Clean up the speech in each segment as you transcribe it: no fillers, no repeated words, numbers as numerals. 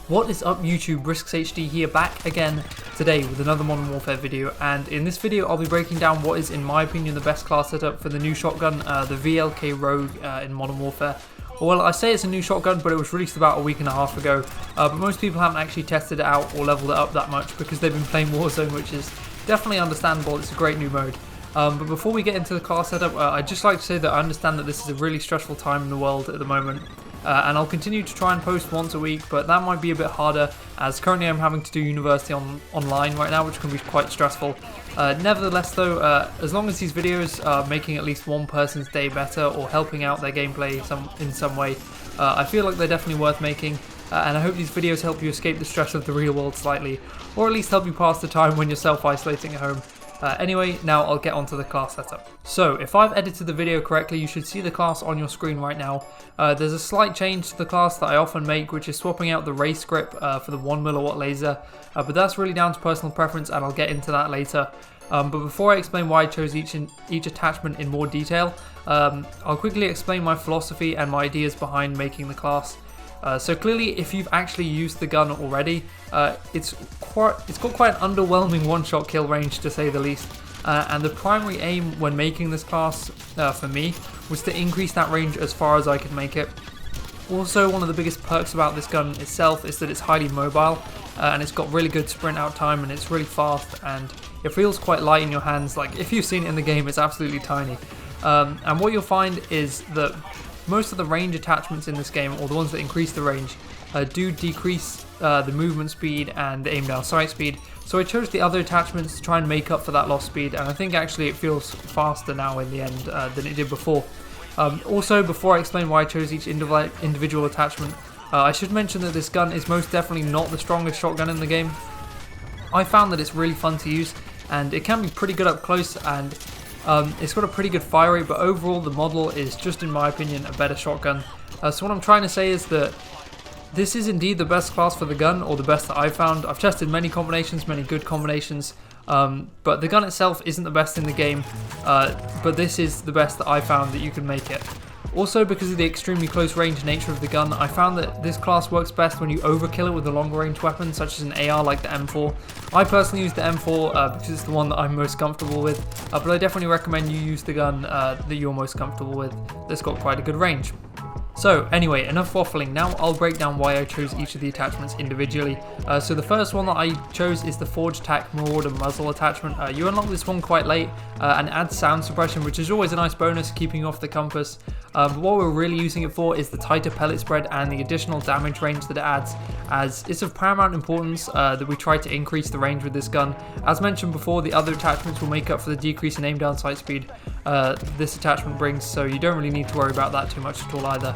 What is up YouTube, RiskzzHD here, back again today with another Modern Warfare video, and in this video I'll be breaking down what is in my opinion the best class setup for the new shotgun, the VLK Rogue in Modern Warfare. Well, I say it's a new shotgun, but it was released about a week and a half ago, but most people haven't actually tested it out or leveled it up that much because they've been playing Warzone, which is definitely understandable. It's a great new mode. But before we get into the class setup, I'd just like to say that I understand that this is a really stressful time in the world at the moment. And I'll continue to try and post once a week, but that might be a bit harder as currently I'm having to do university online right now, which can be quite stressful. Nevertheless though, as long as these videos are making at least one person's day better or helping out their gameplay in some way, I feel like they're definitely worth making. And I hope these videos help you escape the stress of the real world slightly, or at least help you pass the time when you're self-isolating at home. Anyway, now I'll get onto the class setup. So, if I've edited the video correctly, you should see the class on your screen right now. There's a slight change to the class that I often make, which is swapping out the race grip for the 1mm laser, but that's really down to personal preference and I'll get into that later. But before I explain why I chose each attachment in more detail, I'll quickly explain my philosophy and my ideas behind making the class. So clearly, if you've actually used the gun already, it's got quite an underwhelming one-shot kill range to say the least. And the primary aim when making this class for me was to increase that range as far as I could make it. Also, one of the biggest perks about this gun itself is that it's highly mobile and it's got really good sprint out time and it's really fast and it feels quite light in your hands. Like, if you've seen it in the game, it's absolutely tiny. And what you'll find is that most of the range attachments in this game, or the ones that increase the range, do decrease the movement speed and the aim down sight speed. So I chose the other attachments to try and make up for that lost speed, and I think actually it feels faster now in the end than it did before. Also, before I explain why I chose each individual attachment, I should mention that this gun is most definitely not the strongest shotgun in the game. I found that it's really fun to use, and it can be pretty good up close, and it's got a pretty good fire rate, but overall the model is just, in my opinion, a better shotgun. So what I'm trying to say is that this is indeed the best class for the gun, or the best that I've found. I've tested many combinations, many good combinations, but the gun itself isn't the best in the game, but this is the best that I found that you can make it. Also, because of the extremely close range nature of the gun, I found that this class works best when you overkill it with a longer range weapon, such as an AR like the M4. I personally use the M4 because it's the one that I'm most comfortable with, but I definitely recommend you use the gun that you're most comfortable with, that's got quite a good range. So anyway, enough waffling. Now I'll break down why I chose each of the attachments individually. So the first one that I chose is the Forged Tack Marauder muzzle attachment. You unlock this one quite late and adds sound suppression, which is always a nice bonus, keeping you off the compass. But what we're really using it for is the tighter pellet spread and the additional damage range that it adds, as it's of paramount importance that we try to increase the range with this gun. As mentioned before, the other attachments will make up for the decrease in aim down sight speed this attachment brings, so you don't really need to worry about that too much at all either.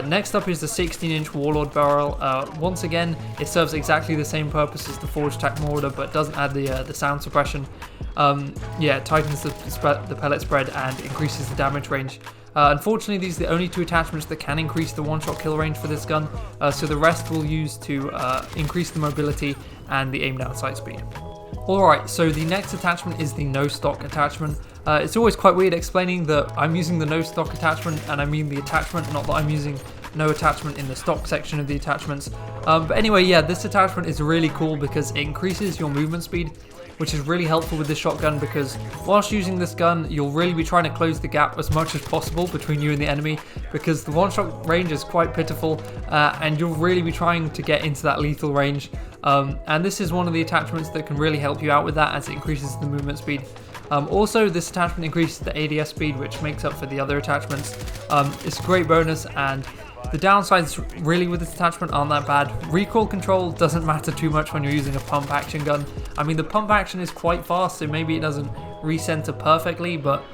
Next up is the 16-inch Warlord barrel. Once again, it serves exactly the same purpose as the Forged Tack Marauder, but doesn't add the sound suppression. Yeah, it tightens the pellet spread and increases the damage range. Unfortunately, these are the only two attachments that can increase the one-shot kill range for this gun, so the rest we'll use to increase the mobility and the aim down sight speed. Alright, so the next attachment is the no stock attachment. It's always quite weird explaining that I'm using the no stock attachment, and I mean the attachment, not that I'm using no attachment in the stock section of the attachments. But anyway, yeah, this attachment is really cool because it increases your movement speed, which is really helpful with this shotgun, because whilst using this gun, you'll really be trying to close the gap as much as possible between you and the enemy, because the one-shot range is quite pitiful, and you'll really be trying to get into that lethal range. And this is one of the attachments that can really help you out with that, as it increases the movement speed. Also, this attachment increases the ADS speed, which makes up for the other attachments. It's a great bonus, and the downsides really with this attachment aren't that bad. Recoil control doesn't matter too much when you're using a pump action gun. I mean, the pump action is quite fast, so maybe it doesn't recenter perfectly, but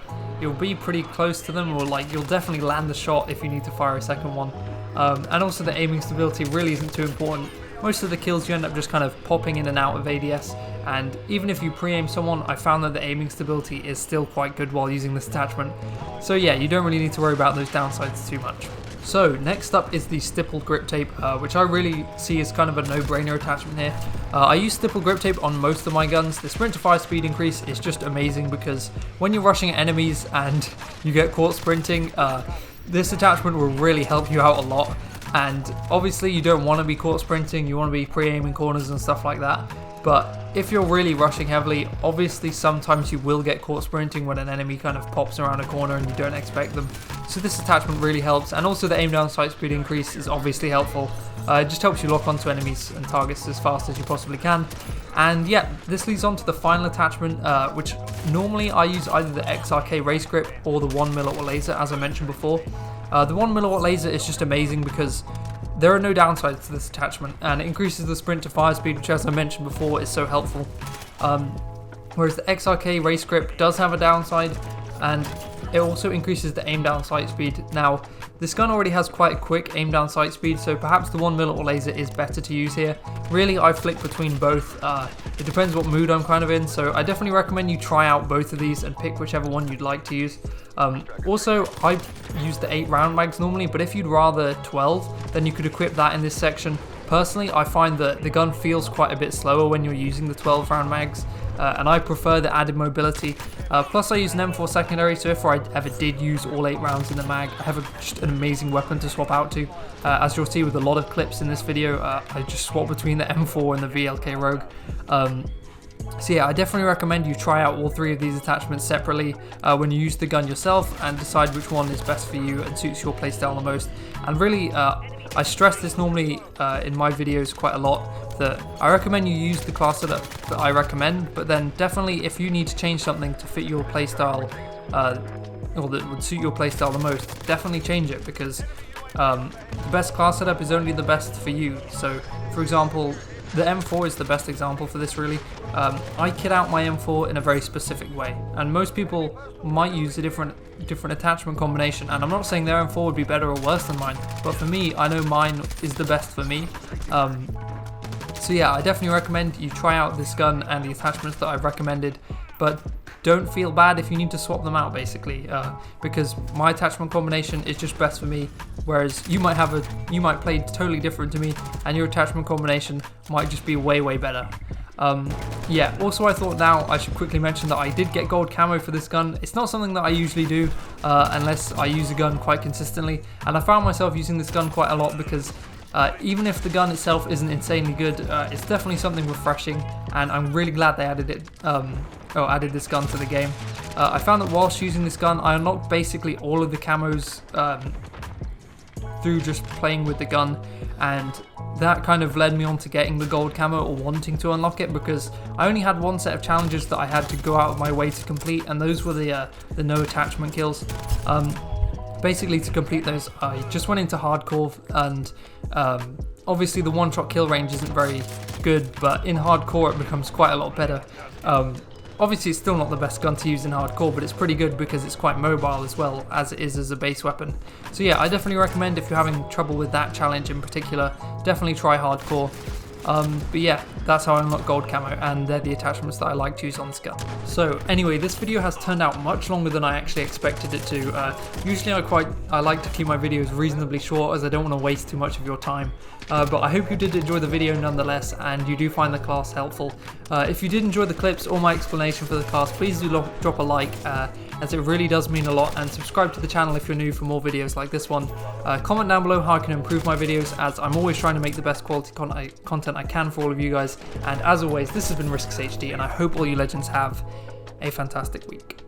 you'll be pretty close to them, or like you'll definitely land the shot if you need to fire a second one. And also the aiming stability really isn't too important. Most of the kills you end up just kind of popping in and out of ADS, and even if you pre-aim someone, I found that the aiming stability is still quite good while using this attachment. So yeah, you don't really need to worry about those downsides too much. So next up is the stippled grip tape, which I really see as kind of a no-brainer attachment here. I use stippled grip tape on most of my guns. The sprint to fire speed increase is just amazing, because when you're rushing at enemies and you get caught sprinting, this attachment will really help you out a lot. and obviously you don't want to be caught sprinting, you want to be pre-aiming corners and stuff like that. But if you're really rushing heavily, obviously sometimes you will get caught sprinting when an enemy kind of pops around a corner and you don't expect them. So this attachment really helps, and also the aim down sight speed increase is obviously helpful. It just helps you lock onto enemies and targets as fast as you possibly can. And yeah, this leads on to the final attachment, which normally I use either the XRK race grip or the 1mm laser, as I mentioned before. The 1mm laser is just amazing because there are no downsides to this attachment, and it increases the sprint to fire speed, which, as I mentioned before, is so helpful. Whereas the XRK race grip does have a downside, and it also increases the aim down sight speed. Now, this gun already has quite a quick aim down sight speed, so perhaps the 1mm laser is better to use here. Really, I flick between both. It depends what mood I'm kind of in, so I definitely recommend you try out both of these and pick whichever one you'd like to use. Also, I use the 8 round mags normally, but if you'd rather 12, then you could equip that in this section. Personally, I find that the gun feels quite a bit slower when you're using the 12 round mags, and I prefer the added mobility. Plus I use an M4 secondary, so if I ever did use all 8 rounds in the mag, I have just an amazing weapon to swap out to. As you'll see with a lot of clips in this video, I just swap between the M4 and the VLK Rogue. So yeah, I definitely recommend you try out all 3 of these attachments separately when you use the gun yourself, and decide which one is best for you and suits your playstyle the most. And really, I stress this normally in my videos quite a lot, that I recommend you use the class setup that I recommend, but then definitely if you need to change something to fit your playstyle, or that would suit your playstyle the most, definitely change it, because the best class setup is only the best for you. So for example, the M4 is the best example for this really. I kit out my M4 in a very specific way, and most people might use a different attachment combination, and I'm not saying their M4 would be better or worse than mine, but for me, I know mine is the best for me. So yeah, I definitely recommend you try out this gun and the attachments that I've recommended, but don't feel bad if you need to swap them out basically, because my attachment combination is just best for me, whereas you might play totally different to me, and your attachment combination might just be way better. Yeah, also I thought now I should quickly mention that I did get gold camo for this gun. It's not something that I usually do unless I use a gun quite consistently, and I found myself using this gun quite a lot because even if the gun itself isn't insanely good, it's definitely something refreshing, and I'm really glad they added it. Added this gun to the game. I found that whilst using this gun, I unlocked basically all of the camos through just playing with the gun, and that kind of led me on to getting the gold camo, or wanting to unlock it, because I only had one set of challenges that I had to go out of my way to complete, and those were the no attachment kills. Basically, to complete those, I just went into hardcore, and obviously the one-shot kill range isn't very good, but in hardcore it becomes quite a lot better. Obviously it's still not the best gun to use in hardcore, but it's pretty good because it's quite mobile as well as it is as a base weapon. So yeah, I definitely recommend, if you're having trouble with that challenge in particular, definitely try hardcore. But yeah, that's how I unlock gold camo, and they're the attachments that I like to use on this gun. So anyway, this video has turned out much longer than I actually expected it to. Usually I like to keep my videos reasonably short, as I don't want to waste too much of your time. But I hope you did enjoy the video nonetheless, and you do find the class helpful. If you did enjoy the clips or my explanation for the class, please do drop a like, as it really does mean a lot, and subscribe to the channel if you're new for more videos like this one. Comment down below how I can improve my videos, as I'm always trying to make the best quality content I can for all of you guys. And as always, this has been RiskzzHD, and I hope all you legends have a fantastic week.